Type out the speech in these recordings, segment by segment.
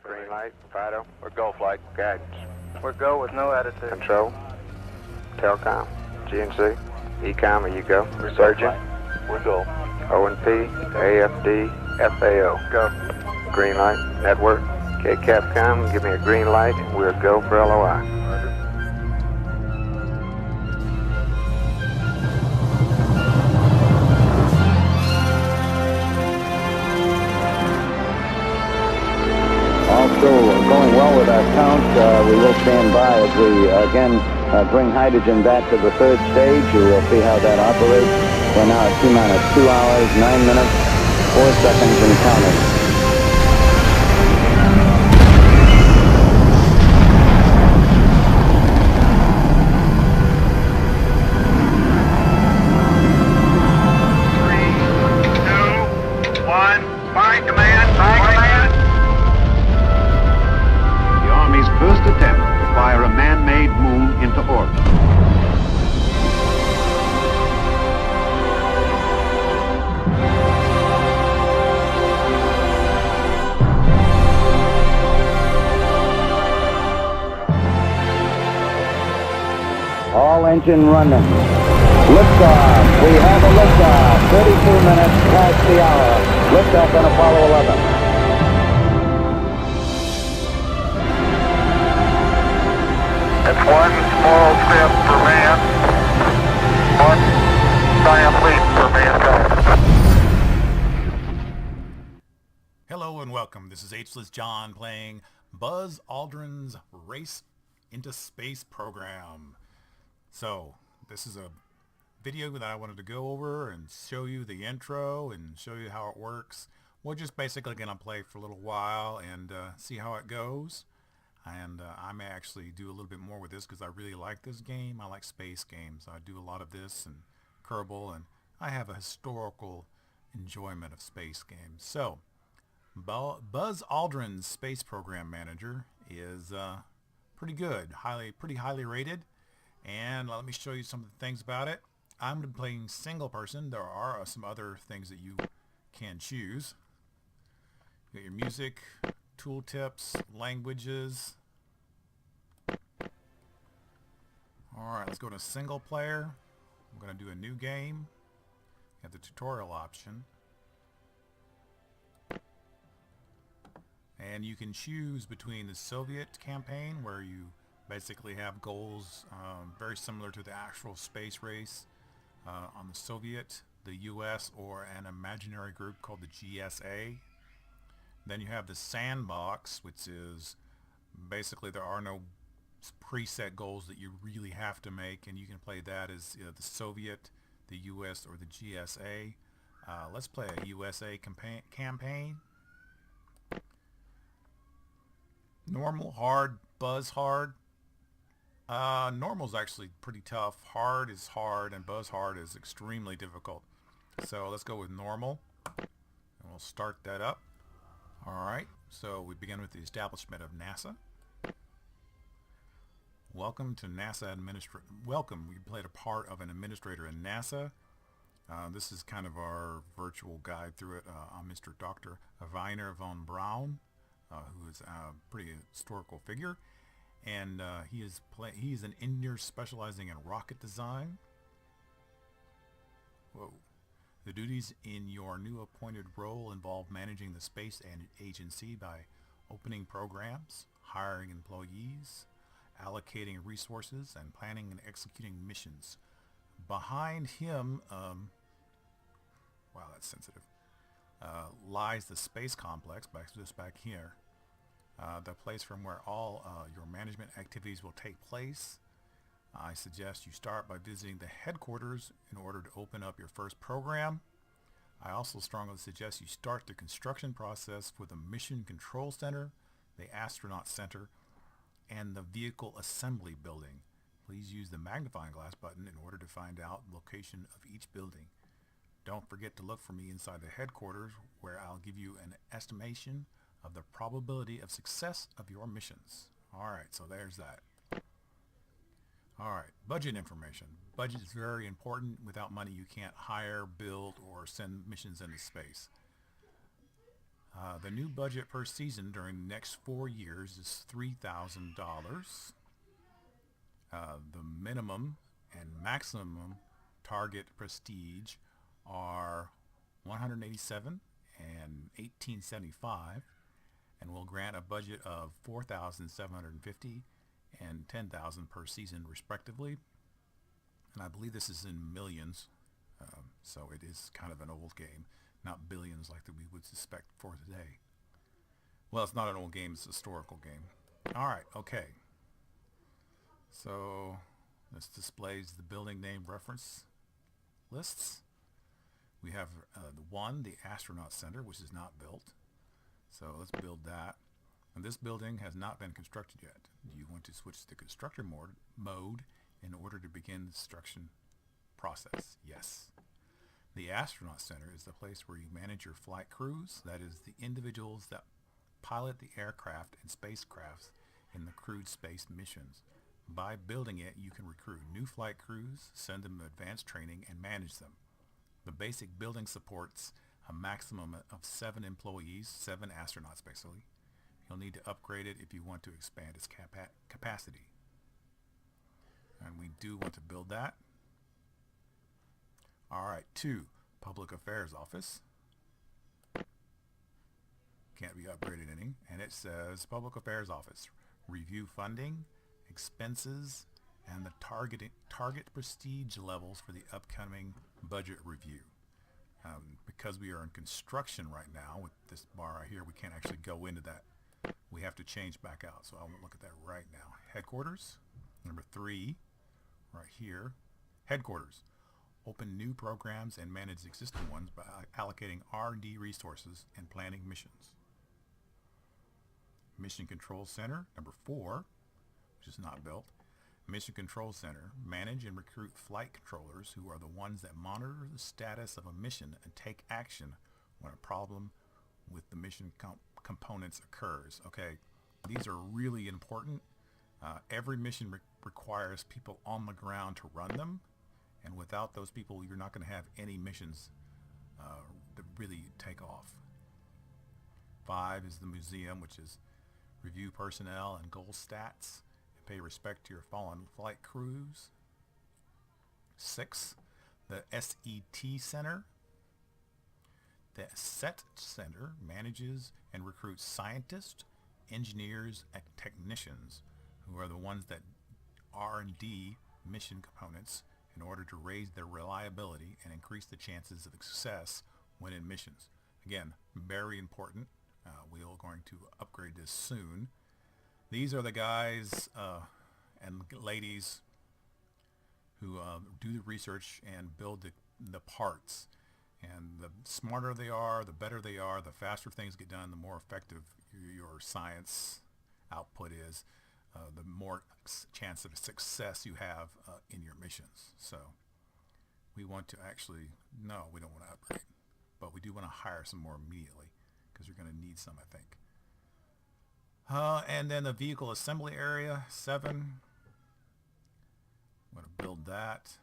Green light. Fido. We're go flight. Guidance. We're go with no attitude. Control. Telcom. GNC. Ecom, are you go? Surgeon. We're go. O&P. AFD. FAO. Go. Green light. Network. Okay, Capcom, give me a green light and we'll go for LOI. Also going well with our count. We will stand by as we again bring hydrogen back to the third stage. You will see how that operates. We're now at T-minus 2 hours, 9 minutes, 4 seconds and counting. First attempt to fire a man-made moon into orbit. All engine running. Liftoff. We have a liftoff. 32 minutes past the hour. Liftoff on Apollo 11. It's one small step for man, one giant leap for mankind. Hello and welcome. This is Ageless John playing Buzz Aldrin's Race into Space program. So, this is a video that I wanted to go over and show you the intro and show you how it works. We're just basically going to play for a little while and see how it goes. And I may actually do a little bit more with this because I really like this game. I like space games. I do a lot of this and Kerbal, and I have a historical enjoyment of space games. So, Buzz Aldrin's Space Program Manager is pretty good, pretty highly rated. And let me show you some of the things about it. I'm going to be playing single person. There are some other things that you can choose. You got your music, tooltips, languages. Alright, let's go to single player. I'm going to do a new game. You have the tutorial option. And you can choose between the Soviet campaign, where you basically have goals very similar to the actual space race on the Soviet, the US, or an imaginary group called the GSA. Then you have the sandbox, which is basically there are no preset goals that you really have to make, and you can play that as the Soviet, the US, or the GSA. Let's play a USA campaign. Normal, hard, Buzz hard. Normal's actually pretty tough. Hard is hard, and Buzz hard is extremely difficult. So let's go with normal, and we'll start that up. Alright, so we begin with the establishment of NASA. Welcome to NASA Welcome, we played a part of an administrator in NASA. This is kind of our virtual guide through it. I'm Mr. Dr. Wiener von Braun, who is a pretty historical figure. And he is an engineer specializing in rocket design. Whoa. The duties in your new appointed role involve managing the space agency by opening programs, hiring employees, allocating resources, and planning and executing missions. Behind him, wow, that's sensitive, lies the space complex, just back here, the place from where all your management activities will take place. I suggest you start by visiting the headquarters in order to open up your first program. I also strongly suggest you start the construction process for the Mission Control Center, the Astronaut Center, and the Vehicle Assembly Building. Please use the magnifying glass button in order to find out the location of each building. Don't forget to look for me inside the headquarters, where I'll give you an estimation of the probability of success of your missions. Alright, so there's that. Alright, budget information. Budget is very important. Without money you can't hire, build, or send missions into space. The new budget per season during the next 4 years is $3,000. The minimum and maximum target prestige are 187 and 1875, and will grant a budget of 4,750 and 10,000 per season respectively. And I believe this is in millions, so it is kind of an old game, not billions like that we would suspect for today. Well, it's not an old game, it's a historical game. All right, okay. So this displays the building name reference lists. We have the Astronaut Center, which is not built. So let's build that. And this building has not been constructed yet. You want to switch to constructor mode in order to begin the construction process. Yes. The Astronaut Center is the place where you manage your flight crews, that is the individuals that pilot the aircraft and spacecrafts in the crewed space missions. By building it, you can recruit new flight crews, send them advanced training, and manage them. The basic building supports a maximum of 7 employees, 7 astronauts basically. You'll need to upgrade it if you want to expand its capacity. And we do want to build that. Alright, 2, Public Affairs Office. Can't be upgraded any. And it says Public Affairs Office. Review funding, expenses, and the target prestige levels for the upcoming budget review. Because we are in construction right now with this bar right here, we can't actually go into that. We have to change back out, so I won't look at that right now. Headquarters, number 3, right here. Headquarters. Open new programs and manage existing ones by allocating R&D resources and planning missions. Mission Control Center, number 4, which is not built. Mission Control Center. Manage and recruit flight controllers who are the ones that monitor the status of a mission and take action when a problem with the mission components occurs. Okay, these are really important. Every mission requires people on the ground to run them, and without those people you're not going to have any missions that really take off. 5 is the museum, which is review personnel and goal stats and pay respect to your fallen flight crews. 6, the SET Center. The SET Center manages and recruits scientists, engineers, and technicians who are the ones that R&D mission components in order to raise their reliability and increase the chances of success when in missions. Again, very important. We are going to upgrade this soon. These are the guys and ladies who do the research and build the parts. And the smarter they are, the better they are, the faster things get done, the more effective your science output is, the more chance of success you have in your missions. So we want to actually, no, we don't want to upgrade, but we do want to hire some more immediately because you're going to need some, I think. And then the vehicle assembly area, 7. I'm going to build that.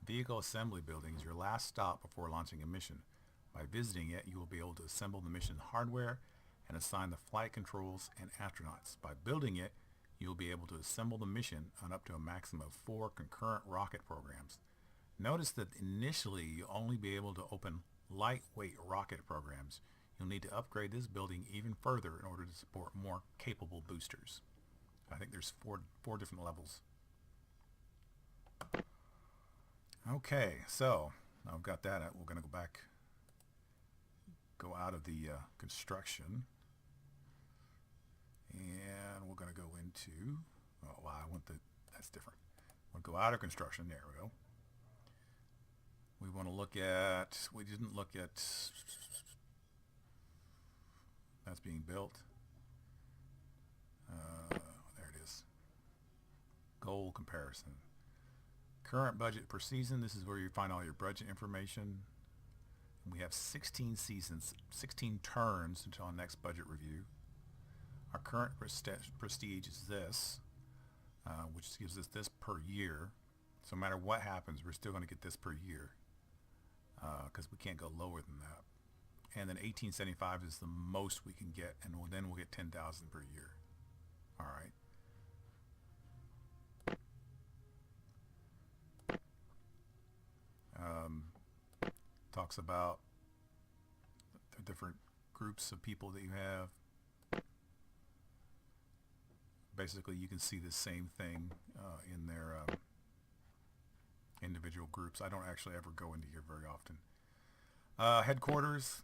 Vehicle assembly building is your last stop before launching a mission. By visiting it, you will be able to assemble the mission hardware and assign the flight controls and astronauts. By building it, you will be able to assemble the mission on up to a maximum of 4 concurrent rocket programs. Notice that initially you'll only be able to open lightweight rocket programs. You'll need to upgrade this building even further in order to support more capable boosters. I think there's four different levels. Okay, so I've got that. We're going to go out of the construction, and we're going to go into, oh, wow, that's different. We'll go out of construction. There we go. We want to look at, we didn't look at, that's being built. There it is. Goal comparison. Current budget per season. This is where you find all your budget information. We have 16 seasons, 16 turns until our next budget review. Our current prestige is this, which gives us this per year. So no matter what happens, we're still going to get this per year because we can't go lower than that. and then 1875 is the most we can get, and then we'll get 10,000 per year. All right. Talks about the different groups of people that you have. Basically, you can see the same thing in their individual groups. I don't actually ever go into here very often. Headquarters.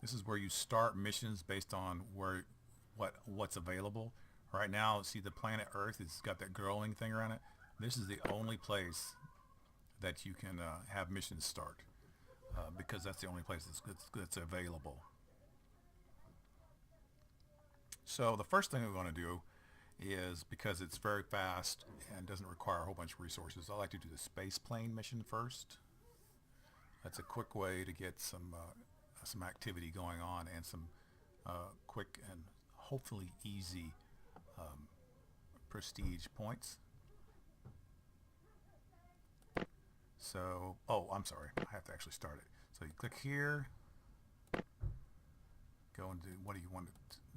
This is where you start missions based on what's available. Right now, see the planet Earth, it's got that growing thing around it. This is the only place that you can have missions start because that's the only place that's available. So the first thing we want to do is, because it's very fast and doesn't require a whole bunch of resources, I like to do the space plane mission first. That's a quick way to get some activity going on and some quick and hopefully easy prestige points. So, oh, I'm sorry, I have to actually start it. So you click here, go into what do you want,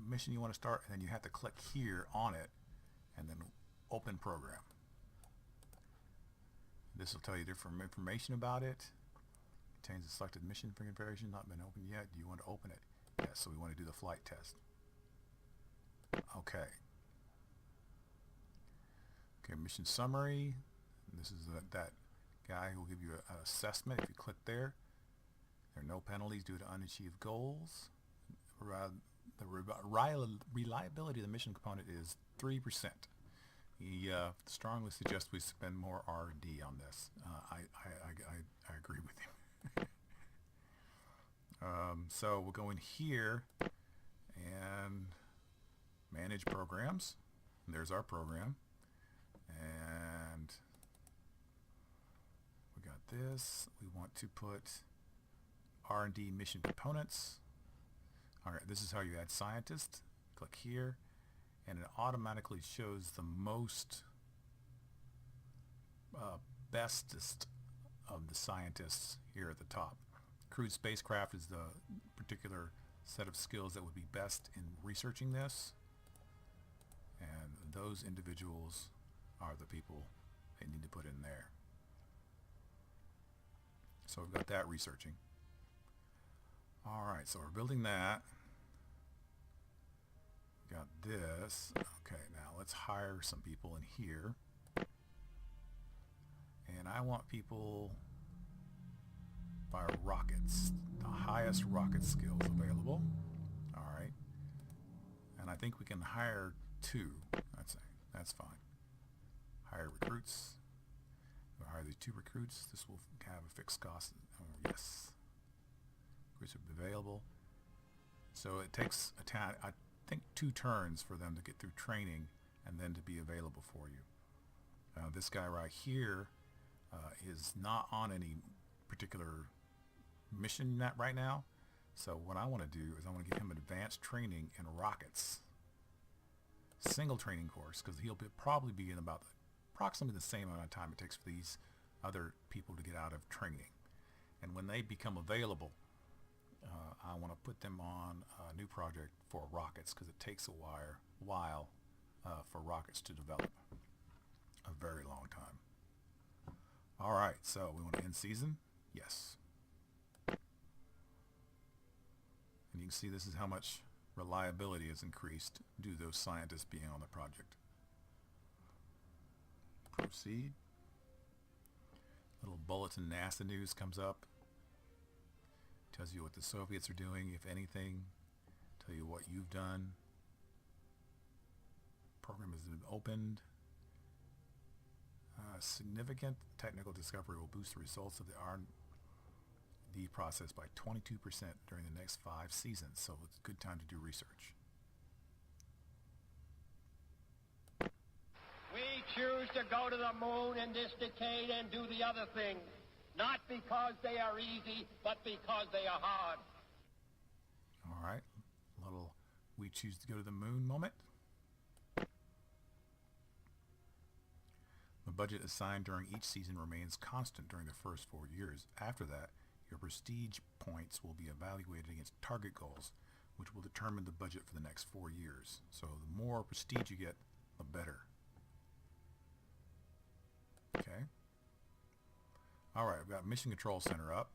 mission you want to start, and then you have to click here on it, and then open program. This will tell you different information about it. Contains the selected mission configuration, not been opened yet. Do you want to open it? Yes, so we want to do the flight test. Okay. Okay, mission summary. This is that guy who will give you an assessment. If you click there, there are no penalties due to unachieved goals. The reliability of the mission component is 3%. He strongly suggests we spend more R&D on this. I agree with him. So we'll go in here and manage programs. And there's our program. And we got this. We want to put R&D mission components. All right, this is how you add scientists. Click here, and it automatically shows the most bestest of the scientists here at the top. Crewed spacecraft is the particular set of skills that would be best in researching this, and those individuals are the people they need to put in there. So we've got that researching. Alright, so we're building that. Got this. Okay, now let's hire some people in here. And I want people by rockets. The highest rocket skills available. Alright. And I think we can hire 2. That's fine. Hire recruits. We'll hire these 2 recruits. This will have a fixed cost. Oh, yes. Recruits are available. So it takes I think 2 turns for them to get through training and then to be available for you. This guy right here is not on any particular mission right now. So what I want to do is I want to give him advanced training in rockets. Single training course, because he'll probably be in about approximately the same amount of time it takes for these other people to get out of training. And when they become available, I want to put them on a new project for rockets, because it takes a while for rockets to develop. A very long time. Alright, so we want to end season? Yes. And you can see this is how much reliability is increased due to those scientists being on the project. Proceed. Little bulletin NASA news comes up. Tells you what the Soviets are doing, if anything. Tell you what you've done. Program has been opened. Significant technical discovery will boost the results of the R&D process by 22% during the next 5 seasons, so it's a good time to do research. We choose to go to the moon in this decade and do the other thing, not because they are easy, but because they are hard. All right, a little we choose to go to the moon moment. The budget assigned during each season remains constant during the first 4 years. After that, Your prestige points will be evaluated against target goals, which will determine the budget for the next 4 years. So the more prestige you get, the better. Okay. Alright, we've got Mission Control Center up.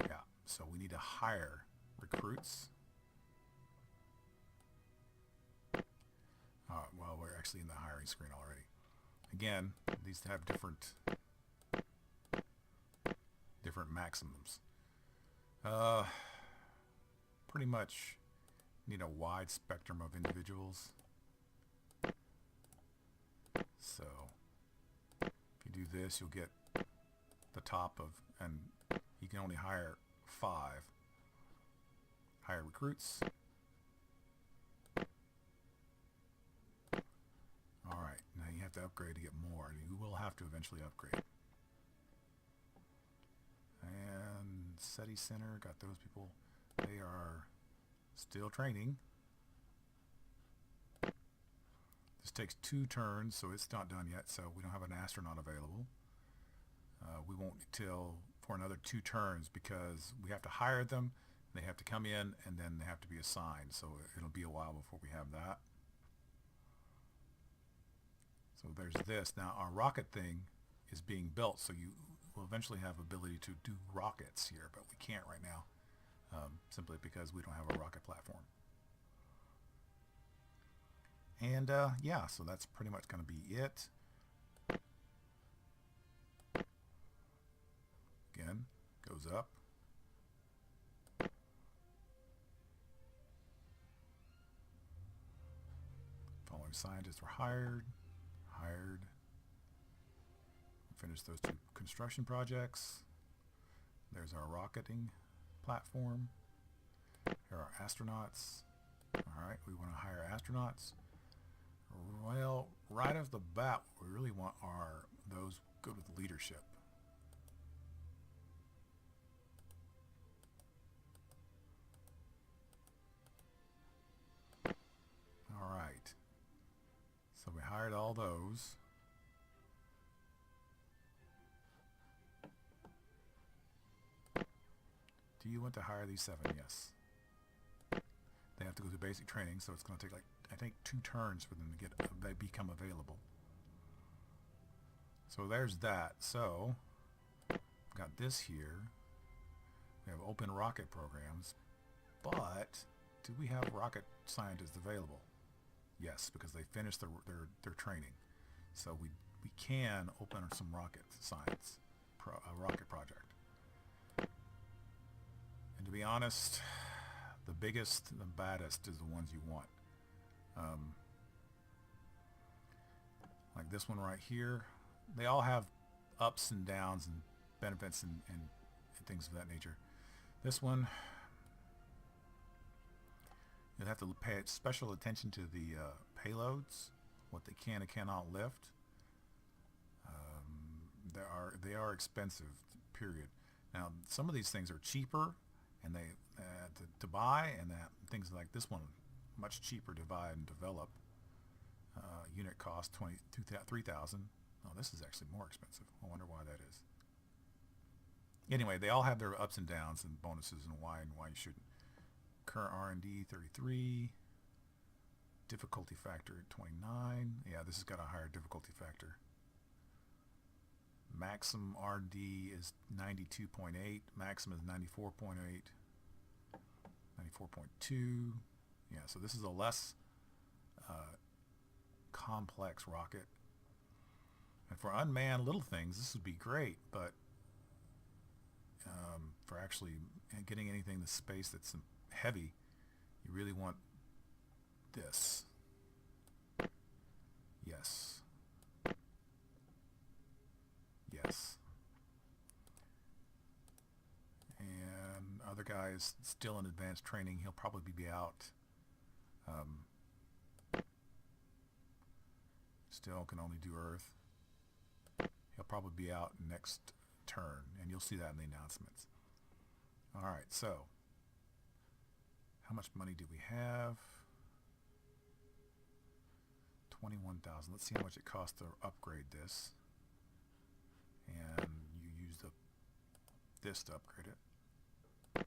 Yeah, so we need to hire recruits. Well, we're actually in the hiring screen already. Again, these have different maximums. Pretty much need a wide spectrum of individuals. So if you do this, you'll get the top of, and you can only hire 5 hire recruits. Alright, now you have to upgrade to get more, and you will have to eventually upgrade. And SETI Center, got those people. They are still training. This takes 2 turns, so it's not done yet, so we don't have an astronaut available. We won't till for another 2 turns because we have to hire them, they have to come in, and then they have to be assigned, so it'll be a while before we have that. So there's this. Now our rocket thing is being built, so you will eventually have ability to do rockets here, but we can't right now, simply because we don't have a rocket platform. And yeah, so that's pretty much going to be it. Again, goes up. Following scientists were hired. Finish those 2 construction projects. There's our rocketing platform. Here are astronauts. Alright, we want to hire astronauts. Well, right off the bat, what we really want are those good with leadership. Alright. So we hired all those. Do you want to hire these 7? Yes. They have to go through basic training, so it's going to take, like, I think 2 turns for them to get they become available. So there's that. So we've got this here. We have open rocket programs, but do we have rocket scientists available? Yes, because they finished their training. So we can open some rocket science rocket project. And to be honest, the biggest, the baddest is the ones you want. Like this one right here. They all have ups and downs and benefits and things of that nature. This one, you'll have to pay special attention to the payloads, what they can and cannot lift. They are expensive, period. Now, some of these things are cheaper, and they to buy, and things like this one, much cheaper to buy and develop. Unit cost 3,000. Oh, this is actually more expensive. I wonder why that is. Anyway, they all have their ups and downs and bonuses and why you shouldn't. Current R&D 33. Difficulty factor at 29. Yeah, this has got a higher difficulty factor. Maximum R&D is 92.8. Maximum is 94.8. 94.2. Yeah, so this is a less complex rocket. And for unmanned little things, this would be great, but for actually getting anything to space that's heavy, you really want this. Yes. Yes. And other guy is still in advanced training. He'll probably be out. Still can only do Earth. He'll probably be out next turn, and you'll see that in the announcements. Alright, so how much money do we have? 21,000. Let's see how much it costs to upgrade this. And you use the this to upgrade it.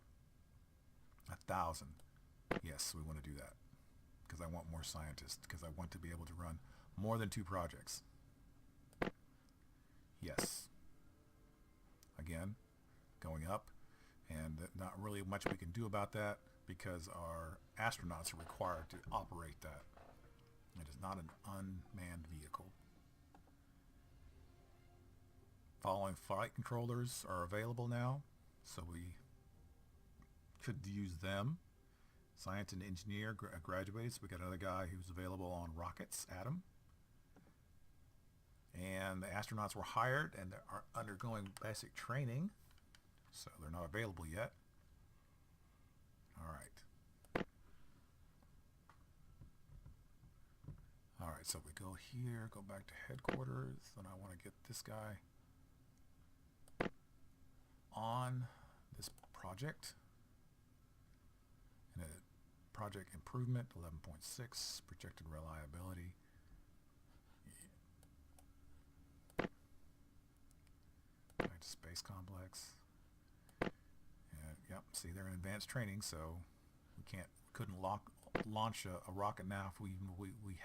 1,000. Yes, we want to do that because I want more scientists, because I want to be able to run more than 2 projects. Yes. Again, going up, and not really much we can do about that because our astronauts are required to operate that. It is not an unmanned vehicle. Following flight controllers are available now, so we could use them. Science and engineer graduated, so we got another guy who's available on rockets, Adam. And the astronauts were hired and they are undergoing basic training, so they're not available yet. All right, so we go here, go back to headquarters, and I want to get this guy on this project. And a project improvement 11.6, projected reliability. Back to space complex. And yep, see, they're in advanced training, so we couldn't launch a rocket now if we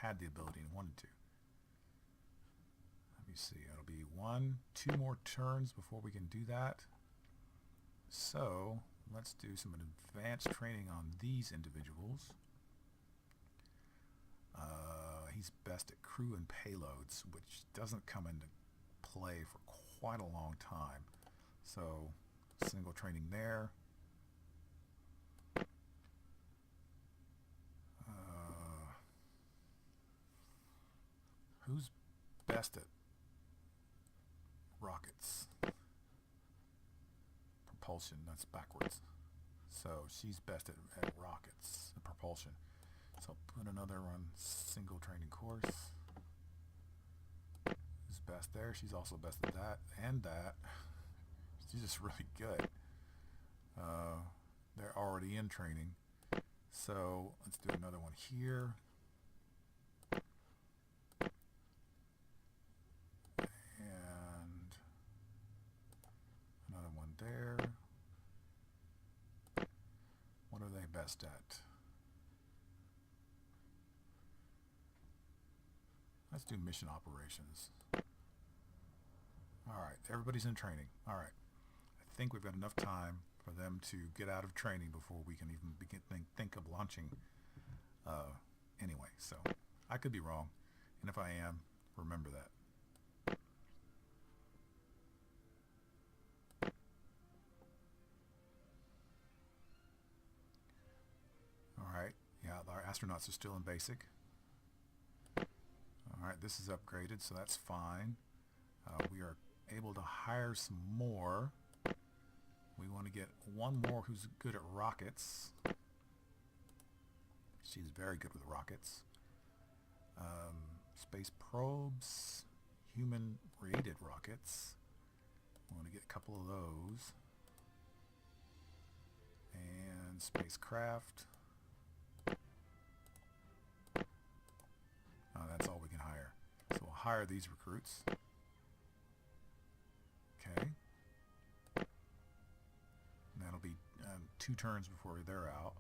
had the ability and wanted to. Let me see, it'll be 2 more turns before we can do that. So let's do some advanced training on these individuals. He's best at crew and payloads, which doesn't come into play for quite a long time. So single training there. Who's best at rockets? Propulsion, that's backwards. So she's best at rockets, the propulsion. So I'll put another on single training course. Who's best there? She's also best at that and that. She's just really good. They're already in training. So let's do another one here. And another one there. What are they best at? Let's do mission operations. Alright, everybody's in training. Alright. I think we've got enough time for them to get out of training before we can even think of launching anyway. So I could be wrong, and if I am, remember that. Alright, yeah, our astronauts are still in basic. Alright, this is upgraded, so that's fine. We are able to hire some more. We want to get one more who's good at rockets. She's very good with rockets. Space probes, human rated rockets. We want to get a couple of those. And spacecraft. That's all we can hire. So we'll hire these recruits. Okay. And that'll be 2 turns before they're out.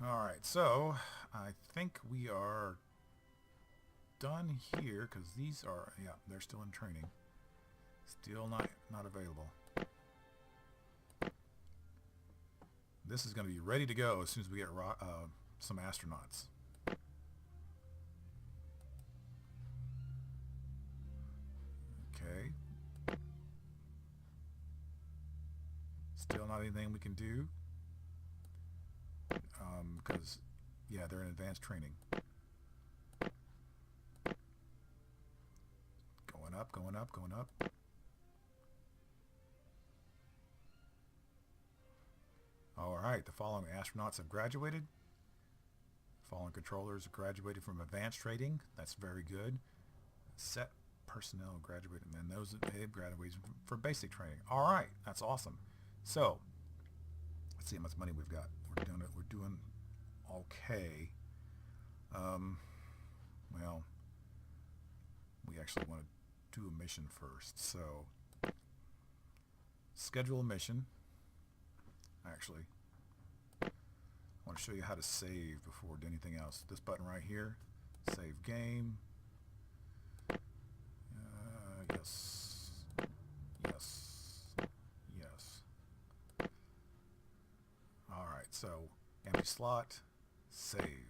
Alright, so I think we are done here because these are, yeah, they're still in training. Still not available. This is going to be ready to go as soon as we get some astronauts. Okay. Still not anything we can do. Because, yeah, they're in advanced training. Going up, going up, going up. Alright, the following astronauts have graduated. The following controllers have graduated from advanced training. That's very good. Set personnel graduated, and those they've graduated for basic training. Alright, that's awesome. So, let's see how much money we've got. We're doing okay. Well, we actually want to do a mission first, so schedule a mission. Actually, I want to show you how to save before we do anything else. This button right here, save game. Yes, yes, yes. Alright, so empty slot, save.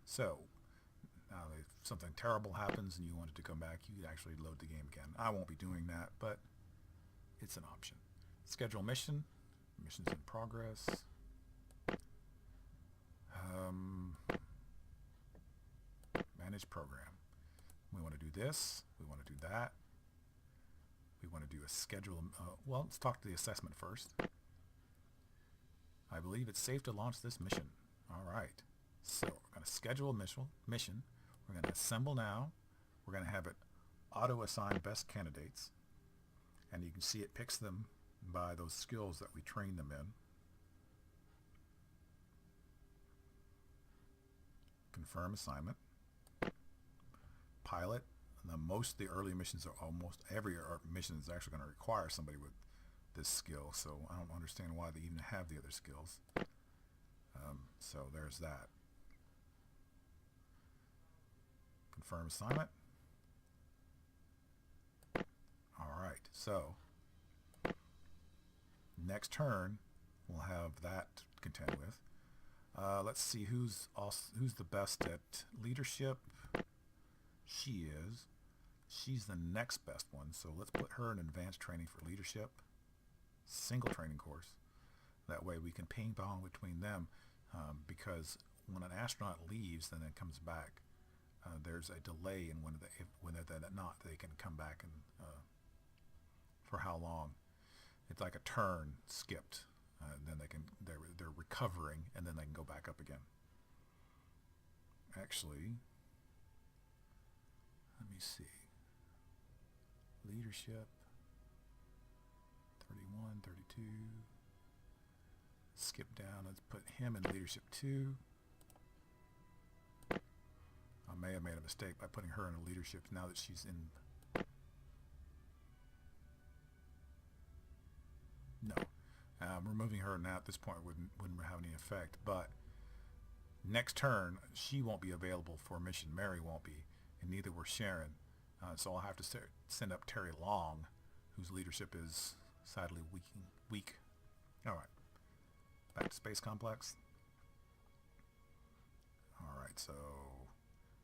So, now if something terrible happens and you wanted to come back, you could actually load the game again. I won't be doing that, but it's an option. Schedule mission, missions in progress. Manage program. We want to do this, we want to do that. We want to do a schedule. Well, let's talk to the assessment first. I believe it's safe to launch this mission. Alright, so we're going to schedule a mission. We're going to assemble now. We're going to have it auto-assign best candidates. And you can see it picks them by those skills that we train them in. Confirm assignment. Pilot. Most of the early missions, are almost every mission is actually going to require somebody with this skill, so I don't understand why they even have the other skills. So there's that. Confirm assignment. Alright, so next turn we'll have that to contend with. Let's see who's the best at leadership. She is. She's the next best one, so let's put her in advanced training for leadership. Single training course. That way we can ping pong between them, because when an astronaut leaves and then comes back, there's a delay in when they're not, they can come back and for how long? It's like a turn skipped. Then they're recovering and then they can go back up again. Actually, let me see. Leadership 31, 32. Skip down. Let's put him in leadership 2. I may have made a mistake by putting her in a leadership now that she's in. No. Removing her now at this point wouldn't have any effect, but next turn she won't be available for a mission. Mary won't be, and neither will Sharon. So I'll have to send up Terry Long, whose leadership is sadly weak. Alright. Back to Space Complex. Alright, so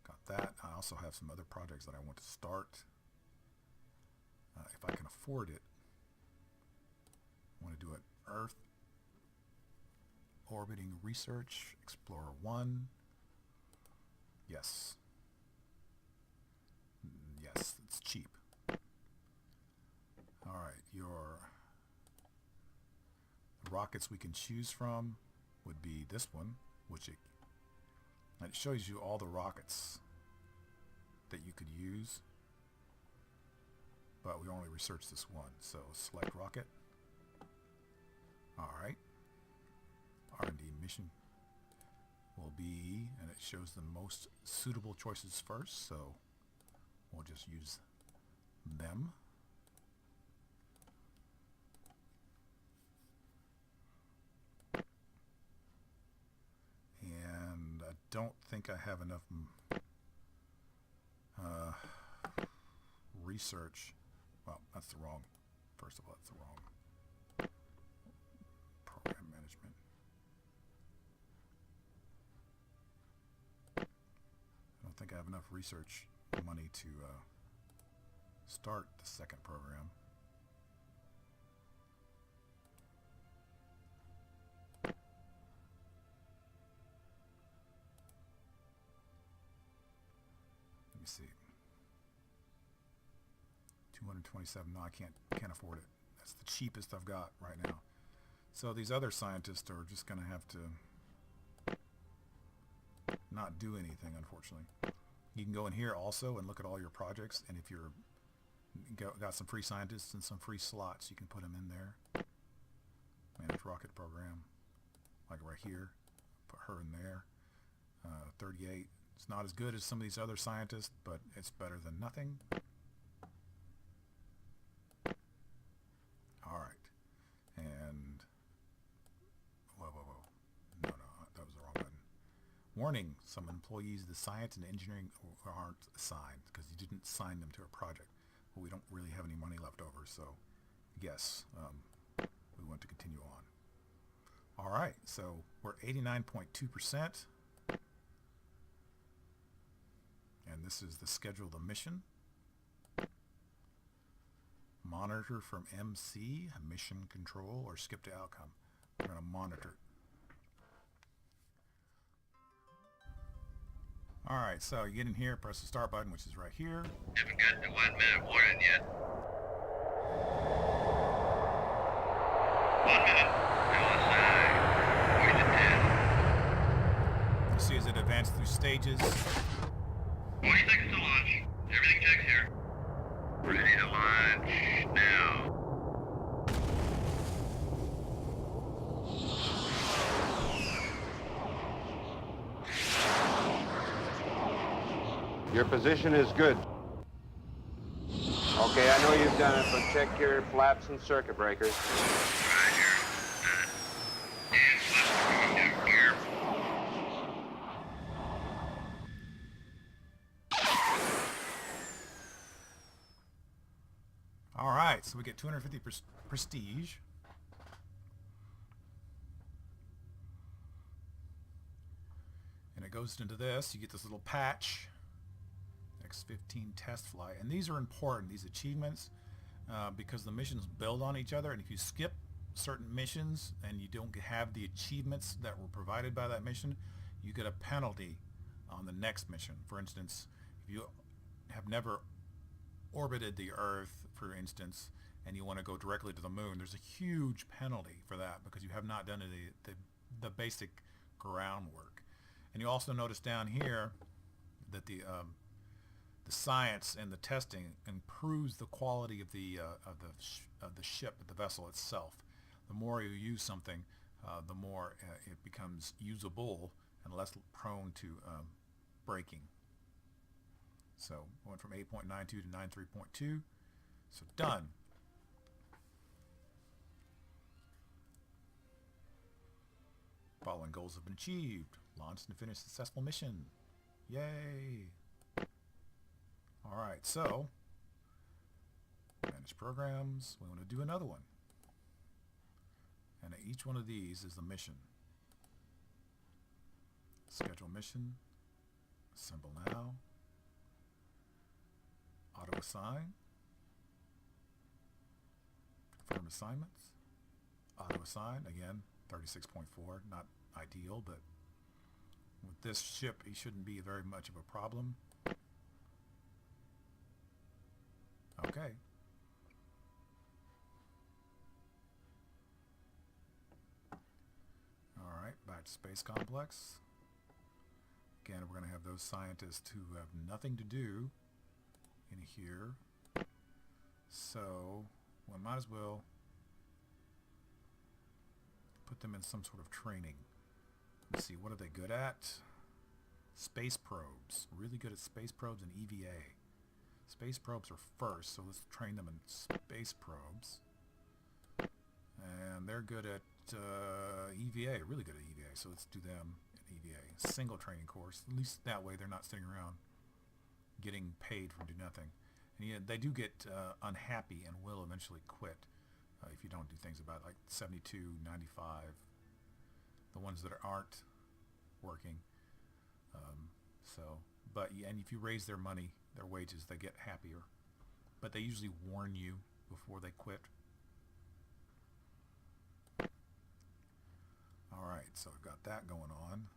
got that. I also have some other projects that I want to start. If I can afford it, I want to do it Earth Orbiting Research, Explorer 1. Yes. Yes, it's cheap. Alright, the rockets we can choose from would be this one, which it shows you all the rockets that you could use, but we only researched this one, so select rocket. Alright, R&D mission will be, and it shows the most suitable choices first, so we'll just use them. And I don't think I have enough research. Well, that's the wrong. First of all, that's the wrong program management. I don't think I have enough research money to start the second program. Let me see. 227. No, I can't afford it. That's the cheapest I've got right now. So these other scientists are just going to have to not do anything, unfortunately. You can go in here also and look at all your projects, and if you're got some free scientists and some free slots, you can put them in there. Manage rocket program, like right here. Put her in there. 38. It's not as good as some of these other scientists, but it's better than nothing. Warning, some employees of the science and engineering aren't assigned because you didn't assign them to a project. Well, we don't really have any money left over, so yes, we want to continue on. All right, so we're 89.2%. And this is the schedule of the mission. Monitor from MC, mission control, or skip to outcome. We're going to monitor. Alright, so you get in here, press the start button, which is right here. Haven't got the 1 minute warning yet. 1 minute. LSI. 40 to 10. You see as it advances through stages. 20 seconds to launch. Everything checks here. Ready to launch now. Your position is good. Okay, I know you've done it, but check your flaps and circuit breakers. Roger. And flaps are gear. Alright, so we get 250 prestige. And it goes into this. You get this little patch. X-15 test flight. And these are important, these achievements, because the missions build on each other. And if you skip certain missions and you don't have the achievements that were provided by that mission, you get a penalty on the next mission. For instance, if you have never orbited the Earth, for instance, and you want to go directly to the moon, there's a huge penalty for that because you have not done the basic groundwork. And you also notice down here that the science and the testing improves the quality of the ship, the vessel itself. The more you use something, the more it becomes usable and less prone to breaking. So we went from 8.92 to 93.2. So done. Following goals have been achieved. Launched and finished successful mission. Yay! Alright, so manage programs. We want to do another one. And each one of these is the mission. Schedule mission. Assemble now. Auto assign. Confirm assignments. Auto assign, again, 36.4, not ideal, but with this ship, he shouldn't be very much of a problem. Okay. Alright, back to Space Complex. Again, we're going to have those scientists who have nothing to do in here. So, one might as well put them in some sort of training. Let's see, what are they good at? Space probes. Really good at space probes and EVA. Space probes are first, so let's train them in space probes. And they're good at EVA, really good at EVA, so let's do them in EVA. Single training course. At least that way they're not sitting around getting paid for do nothing. And yeah, they do get unhappy and will eventually quit if you don't do things about it, like 72, 95. The ones that aren't working. And if you raise their money, their wages, they get happier. But they usually warn you before they quit. Alright, so I've got that going on.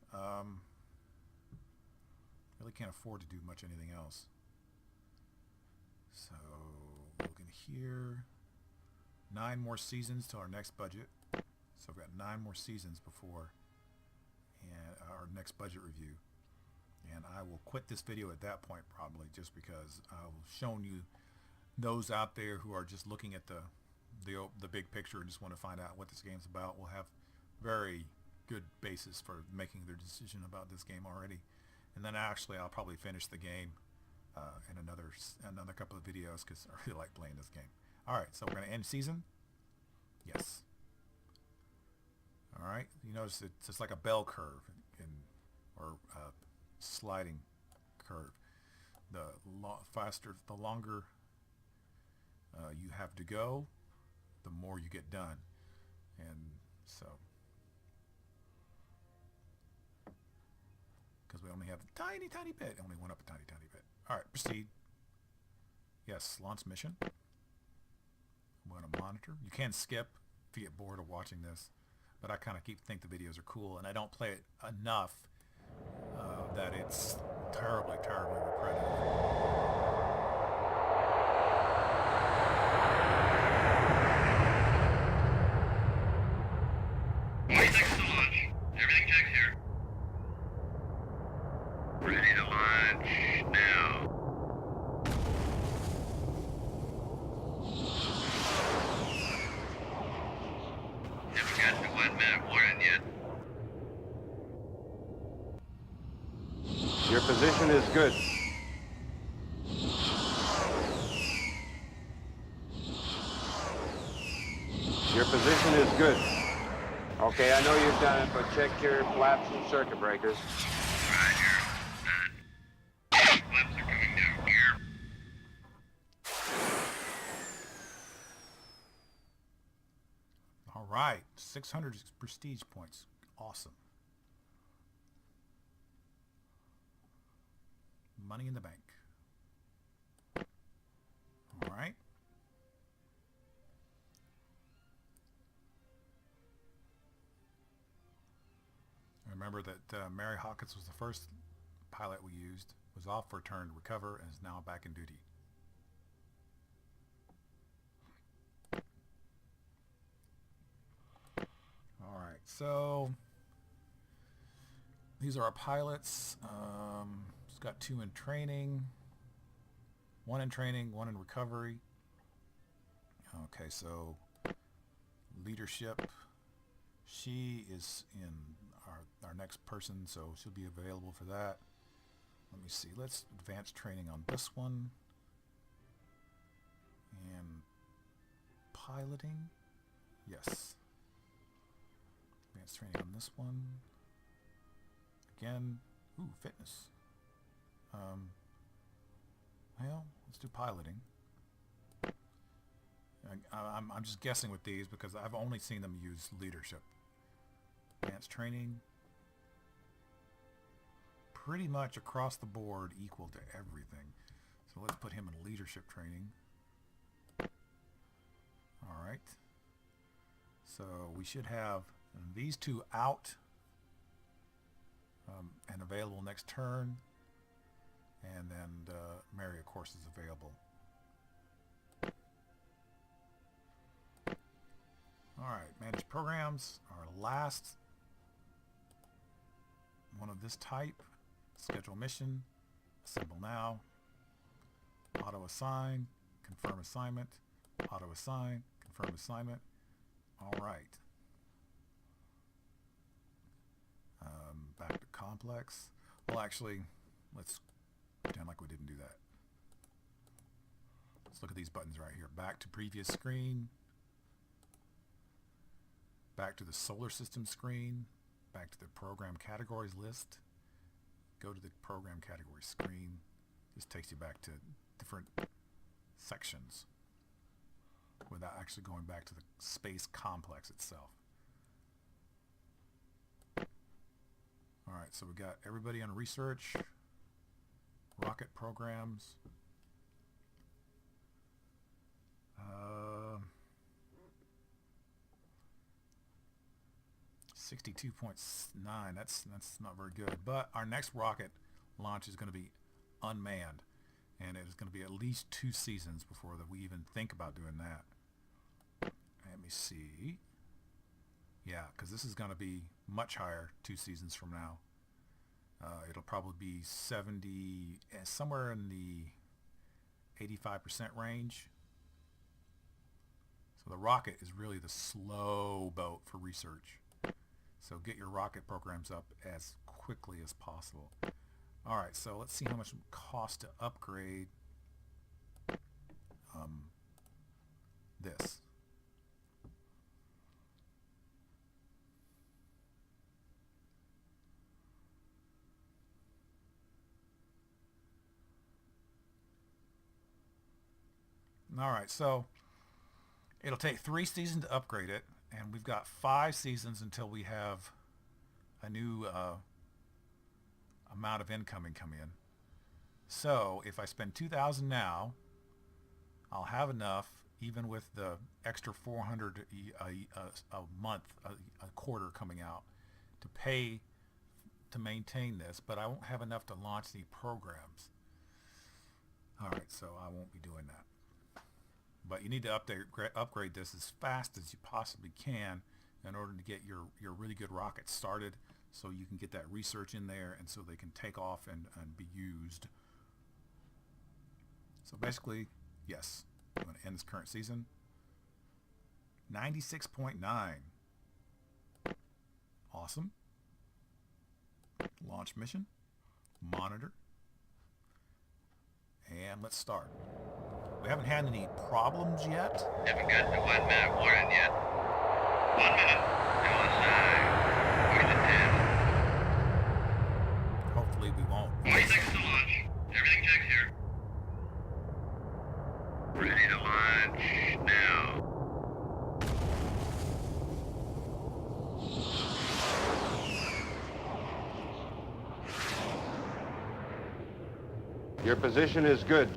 Really can't afford to do much anything else. So, looking here. 9 more seasons till our next budget. So we've got 9 more seasons before our next budget review. And I will quit this video at that point probably, just because I've shown you those out there who are just looking at the big picture and just want to find out what this game's about will have very good basis for making their decision about this game already. And then actually I'll probably finish the game in another couple of videos because I really like playing this game. Alright, so we're going to end season. Yes. Alright, you notice it's just like a bell curve in or sliding curve. The the longer you have to go, the more you get done. And so, because we only have a tiny bit, only went up a tiny bit. All right, proceed. Yes, launch mission. I'm going to monitor. You can skip if you get bored of watching this, but I kind of think the videos are cool, and I don't play it enough that it's terribly repetitive. Your position is good. Your position is good. Okay, I know you've done it, but check your flaps and circuit breakers. Flaps are coming down here. All right, 600 prestige points. Awesome. Money in the bank. All right. Remember that Mary Hawkins was the first pilot we used, was off for a turn to recover, and is now back in duty. All right, so these are our pilots. It's got 2 in training, 1 in training, 1 in recovery. Okay, so leadership. She is in our next person, so she'll be available for that. Let me see. Let's advance training on this one. And piloting. Yes. Advanced training on this one. Again. Ooh, fitness. Well, let's do piloting. I'm just guessing with these because I've only seen them use leadership. Advanced training. Pretty much across the board equal to everything. So let's put him in leadership training. Alright. So we should have these 2 out and available next turn. And then Mary, of course, is available. Alright, manage programs. Our last one of this type. Schedule mission. Assemble now. Auto assign. Confirm assignment. Auto assign. Confirm assignment. Alright. Back to complex. Well, actually, let's pretend like we didn't do that. Let's look at these buttons right here. Back to previous screen. Back to the solar system screen. Back to the program categories list. Go to the program category screen. This takes you back to different sections without actually going back to the space complex itself. Alright, so we got everybody on research, rocket programs, 62.9. That's not very good. But our next rocket launch is going to be unmanned, and it is going to be at least 2 seasons before that we even think about doing that. Let me see. Yeah, because this is going to be much higher 2 seasons from now. It'll probably be 70, somewhere in the 85% range. So the rocket is really the slow boat for research. So get your rocket programs up as quickly as possible. Alright, so let's see how much it costs to upgrade this. All right, so it'll take 3 seasons to upgrade it, and we've got 5 seasons until we have a new amount of incoming come in. So if I spend $2,000 now, I'll have enough, even with the extra $400 a month, a quarter coming out, to pay to maintain this, but I won't have enough to launch any programs. All right, so I won't be doing that. But you need to upgrade this as fast as you possibly can in order to get your really good rockets started, so you can get that research in there and so they can take off and be used. So basically, yes, I'm going to end this current season. 96.9. Awesome. Launch mission. Monitor. And let's start. We haven't had any problems yet. Haven't got the 1 minute warning yet. 1 minute. USSR. 40 to 10. Hopefully we won't. 40 seconds to launch. Everything checks here. Ready to launch now. Your position is good.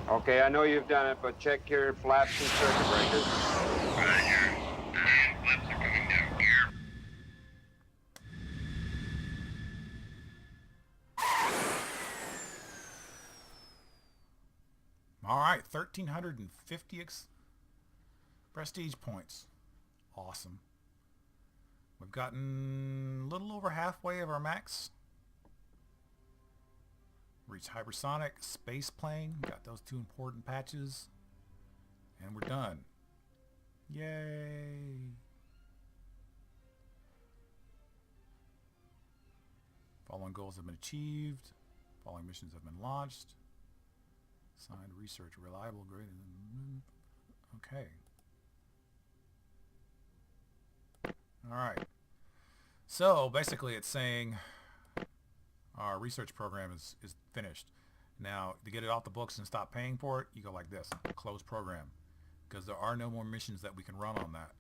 Okay, I know you've done it, but check your flaps and circuit breakers. Roger. And flaps are coming down here. All right, 1,350 prestige points. Awesome. We've gotten a little over halfway of our max. Reached hypersonic, space plane. Got those 2 important patches. And we're done. Yay! Following goals have been achieved. Following missions have been launched. Signed research reliable, great. Okay. All right. So basically it's saying our research program is finished. Now to get it off the books and stop paying for it, you go like this, close program, because there are no more missions that we can run on that.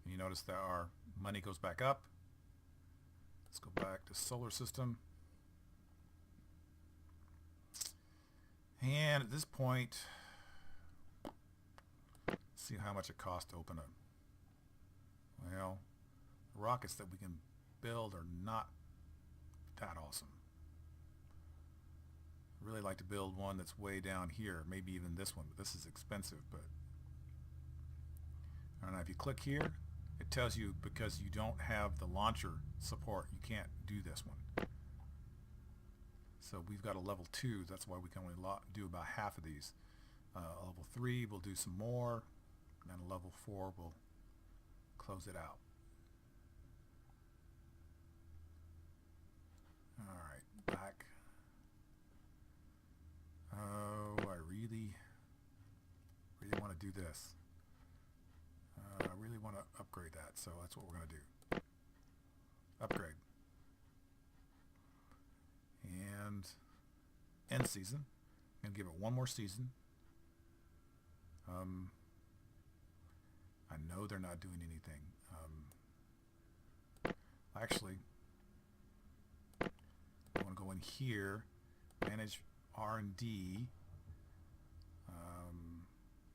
And you notice that our money goes back up. Let's go back to solar system. And at this point, let's see how much it costs to open a, well, the rockets that we can build are not that awesome. I really like to build one that's way down here, maybe even this one, but this is expensive. But I don't know, if you click here, it tells you because you don't have the launcher support, you can't do this one. So we've got a level 2, that's why we can only do about half of these. Level 3 we'll do some more, and then level 4 will close it out. Alright, back. Oh, I really want to do this. I really want to upgrade that, so that's what we're going to do. Upgrade. And end season. I'm going to give it 1 more season. I know they're not doing anything. Actually, I want to go in here, manage R&D.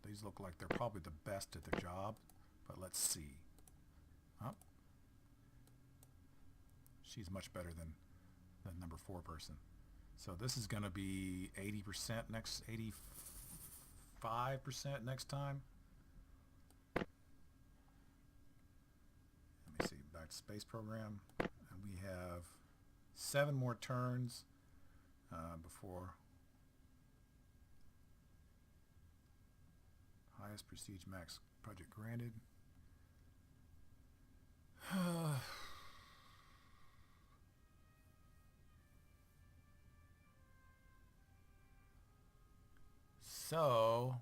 These look like they're probably the best at their job, but let's see. Oh. She's much better than the number 4 person. So this is going to be 80% next, 85% next time. Let me see, back to space program. And we have 7 more turns before highest prestige max project granted. So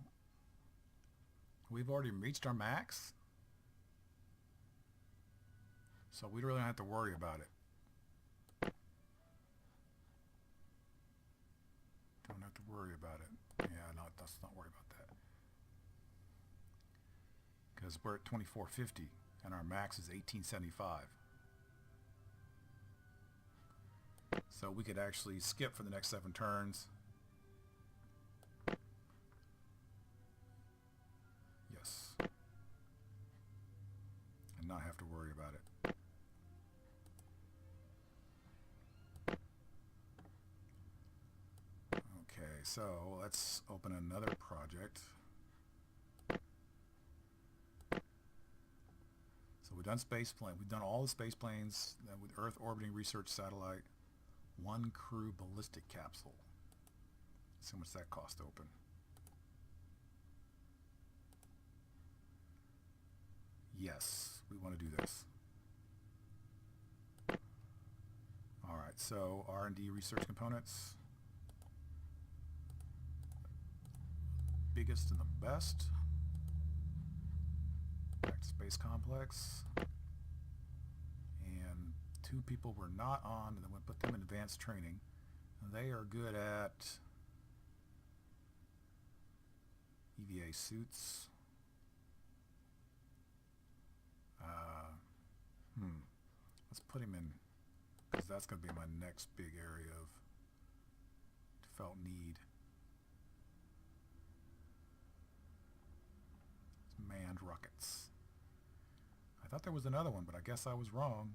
we've already reached our max, so we really don't have to worry about it. have to worry about it. Yeah, no, let's not worry about that. Because we're at 2450 and our max is 1875. So we could actually skip for the next 7 turns. Yes. And not have to worry about it. Okay, so let's open another project. So we've done space plane. We've done all the space planes with Earth orbiting research satellite. 1 crew ballistic capsule. See how much that cost to open. Yes, we want to do this. Alright, so R&D research components. Biggest and the best. Back to space complex. And 2 people were not on, and then we put them in advanced training. And they are good at EVA suits. Let's put him in, because that's going to be my next big area of felt need. It's manned rockets. I thought there was another one, but I guess I was wrong.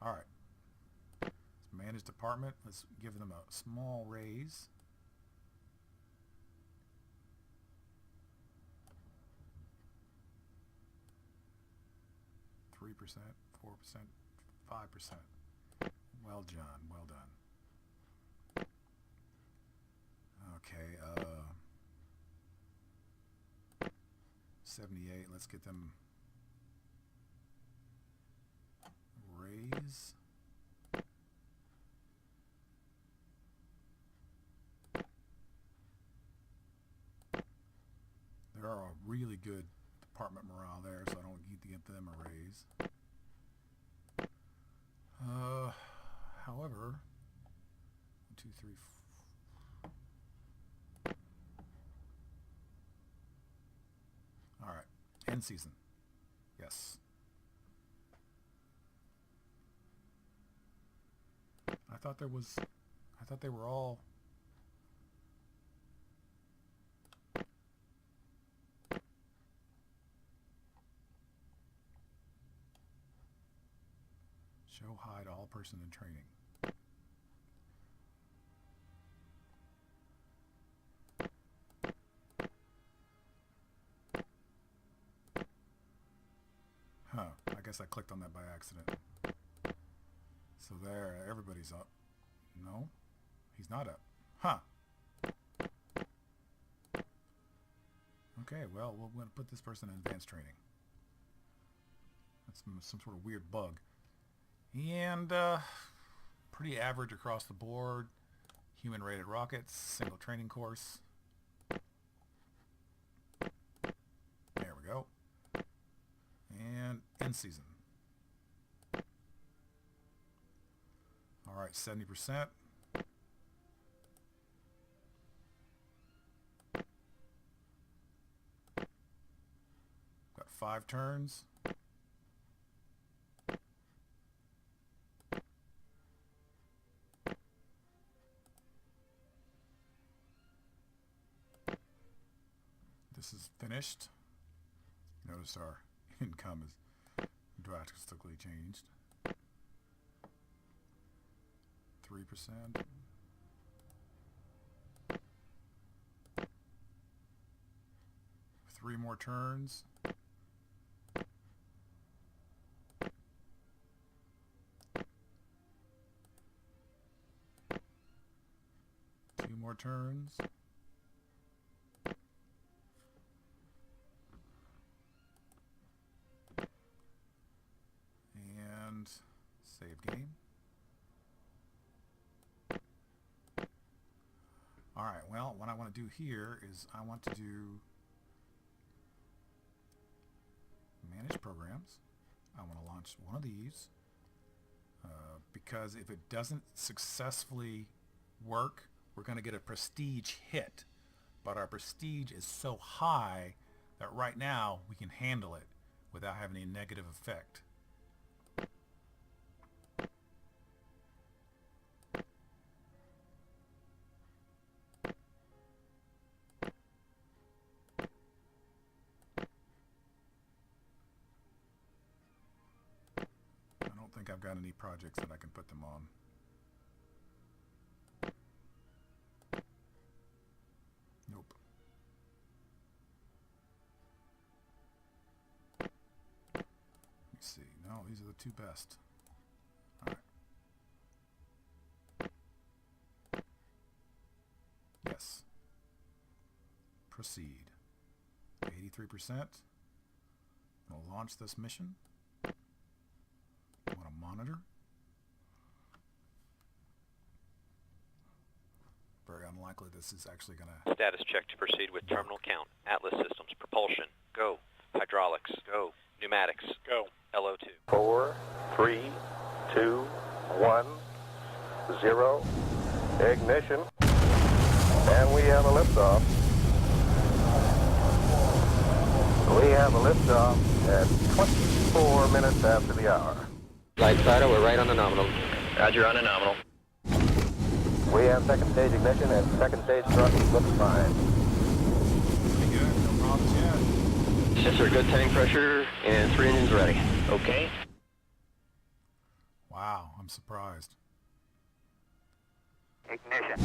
Alright. Let's manage department. Let's give them a small raise. %, 4%, 5%. Well done, well done. Okay, 78, let's get them raise. There are a really good department morale there, so I don't need to give them a raise. However, 1, 2, 3, 4. All right, end season. Yes. I thought they were all. Show hi to all person in training. Huh, I guess I clicked on that by accident. So there, everybody's up. No, he's not up. Huh. Okay, well, we're going to put this person in advanced training. That's some sort of weird bug. And pretty average across the board. Human rated rockets, single training course. There we go. And end season. Alright, 70%. Got 5 turns. This is finished. Notice our income is drastically changed. 3%. Three more turns. Two more turns. And save game. Alright, well, what I want to do here is I want to do manage programs. I want to launch one of these because if it doesn't successfully work, we're going to get a prestige hit. But our prestige is so high that right now we can handle it without having any negative effect. I don't think I've got any projects that I can put them on. Nope. Let me see. No, these are the two best. All right. Yes. Proceed. 83%. We'll launch this mission. I want to monitor. Very unlikely this is actually going to... Status check to proceed with terminal count. Atlas systems. Propulsion. Go. Hydraulics. Go. Pneumatics. Go. LO2. 4, 3, 2, 1, 0. Ignition. And we have a liftoff. We have a liftoff at 24 minutes after the hour. Light Fido, we're right on the nominal. Roger, on a nominal. We have second stage ignition and second stage thrust looks fine. Pretty good. No problems yet. Yes, sir. Good tank pressure and 3 engines ready. Okay. Wow, I'm surprised. Ignition.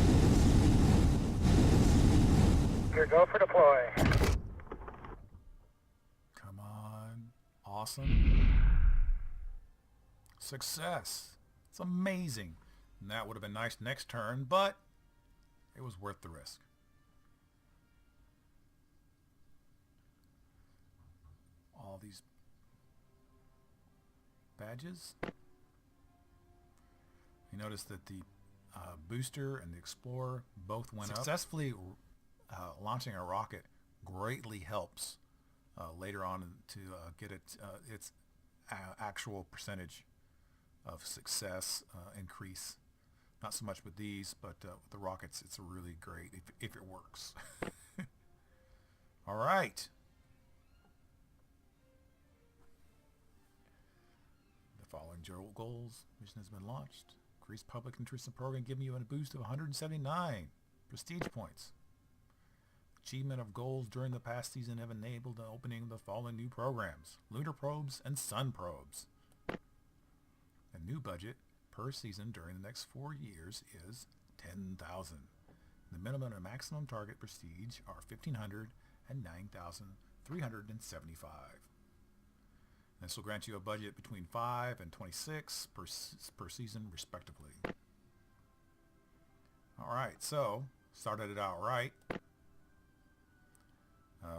Here, go for deploy. Come on. Awesome. Success. It's amazing. And that would have been nice next turn, but it was worth the risk. All these badges. You notice that the booster and the Explorer both went up. Successfully launching a rocket greatly helps later on to get its actual percentage of success increase. Not so much with these, but with the rockets, it's really great if it works. All right. The following goals. Mission has been launched. Increase public interest in the program, giving you a boost of 179 prestige points. Achievement of goals during the past season have enabled the opening of the following new programs: lunar probes and sun probes. A new budget per season during the next 4 years is 10,000. The minimum and maximum target prestige are 1,500 and 9,375. This will grant you a budget between 5 and 26 per season, respectively. All right, so started it out right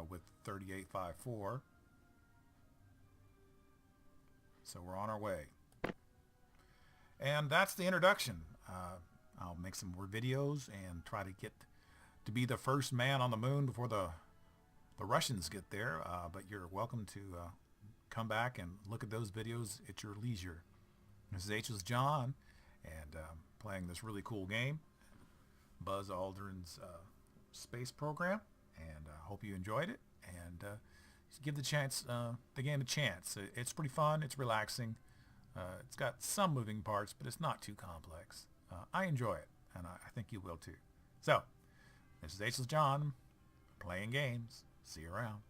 with 3854. So we're on our way. And that's the introduction. I'll make some more videos and try to get to be the first man on the moon before the Russians get there. But you're welcome to come back and look at those videos at your leisure. This is H's John, and playing this really cool game, Buzz Aldrin's space program, and I hope you enjoyed it. And give the game a chance. It's pretty fun. It's relaxing. It's got some moving parts, but it's not too complex. I enjoy it, and I think you will too. So, this is H's John, playing games. See you around.